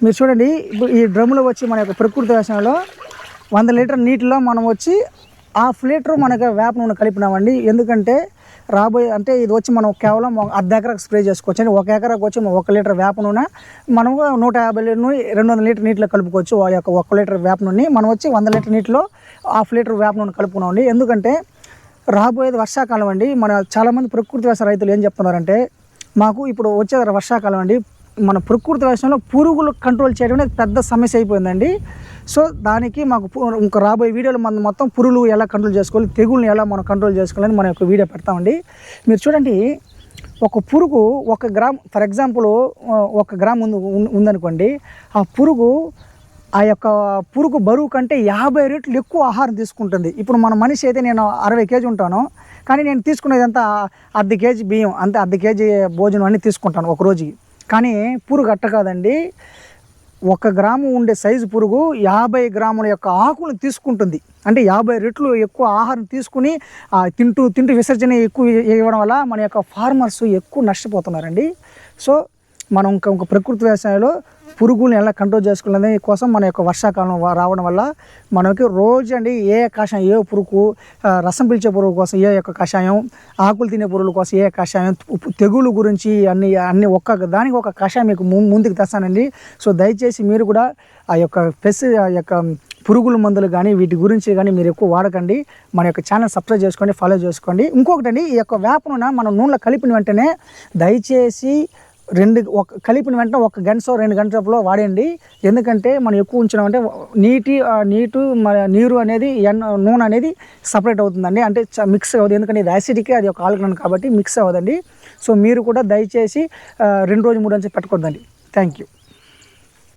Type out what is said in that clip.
మీరు చూడండి, ఇప్పుడు ఈ డ్రమ్ములో వచ్చి మన యొక్క ప్రకృతి వ్యవసాయంలో 100 లీటర్ నీటిలో మనం వచ్చి 1/2 లీటర్ మనకు వేప నూనె కలిపినామండి. ఎందుకంటే రాబోయే అంటే ఇది వచ్చి మనం కేవలం 1/2 ఎకరాకు స్ప్రే చేసుకోవచ్చు అండి. 1 ఎకరాకు వచ్చి 1 లీటర్ వేప నూనె మనము 150 లీటర్ 200 లీటర్ నీటిలో కలుపుకోవచ్చు. ఆ యొక్క 1 లీటర్ వేప నూనె మనం వచ్చి 100 లీటర్ నీటిలో 1/2 లీటర్ వేప నూనె కలుపుకున్నామండి. ఎందుకంటే రాబోయేది వర్షాకాలం అండి. మన చాలామంది ప్రకృతి వ్యవసాయ రైతులు ఏం చెప్తున్నారంటే, మాకు ఇప్పుడు వచ్చే వర్షాకాలం అండి, మన ప్రకృతి వ్యవసాయంలో పురుగులు కంట్రోల్ చేయడం అనేది పెద్ద సమస్య అయిపోయిందండి. సో దానికి మాకు ఇంకా రాబోయే వీడియోలో మనం మొత్తం పురుగులు ఎలా కంట్రోల్ చేసుకోవాలి, తెగుళ్ళని ఎలా మనం కంట్రోల్ చేసుకోవాలని మన యొక్క వీడియో పెడతామండి. మీరు చూడండి, ఒక పురుగు 1 గ్రామ్, ఫర్ ఎగ్జాంపుల్ 1 గ్రామ్ ఉందనుకోండి, ఆ యొక్క పురుగు బరువు కంటే 50 రెట్లు ఎక్కువ ఆహారం తీసుకుంటుంది. ఇప్పుడు మన మనిషి అయితే నేను 60 కేజీ ఉంటాను, కానీ నేను తీసుకునేది అంతా 1/2 కేజీ బియ్యం, అంతే 1/2 కేజీ భోజనం అన్నీ తీసుకుంటాను ఒక రోజుకి. కానీ పురుగు అట్ట కాదండి. 1 గ్రాము ఉండే సైజు పురుగు 50 గ్రాముల యొక్క ఆకులను తీసుకుంటుంది. అంటే 50 రెట్లు ఎక్కువ ఆహారం తీసుకుని తింటూ విసర్జన ఎక్కువ ఇవ్వడం వల్ల మన యొక్క ఫార్మర్స్ ఎక్కువ నష్టపోతున్నారండి. సో మనం ఇంకా ప్రకృతి వ్యవసాయంలో పురుగులను ఎలా కంట్రోల్ చేసుకోవాలనే కోసం మన యొక్క వర్షాకాలం రావడం వల్ల మనకి రోజు అండి ఏ కషాయం, ఏ పురుగు, రసం పీల్చే పురుగు కోసం ఏ యొక్క కషాయం, ఆకులు తినే పురుగుల కోసం ఏ కషాయం, తెగులు గురించి అన్ని దానికి ఒక కషాయం మీకు ముందుకు తెస్తానండి. సో దయచేసి మీరు కూడా ఆ యొక్క పురుగుల మందులు కానీ వీటి గురించి కానీ మీరు ఎక్కువ వాడకండి. మన యొక్క ఛానల్ సబ్స్క్రైబ్ చేసుకోండి, ఫాలో చేసుకోండి. ఇంకొకటండి, ఈ యొక్క వేప నూనె మనం నూనెలో కలిపిన వెంటనే దయచేసి కలిపిన వెంటనే 1 గంట 2 గంటలో వాడండి. ఎందుకంటే మనం ఎక్కువ ఉంచినామంటే నీరు అనేది నూనె అనేది సపరేట్ అవుతుందండి, అంటే మిక్స్ అవ్వదు. ఎందుకంటే ఇది యాసిడిక్, అది ఒక ఆల్కలైన్ కాబట్టి మిక్స్ అవ్వదండి. సో మీరు కూడా దయచేసి 2 రోజులు 3 రోజులు పెట్టుకోవద్దండి. Thank you.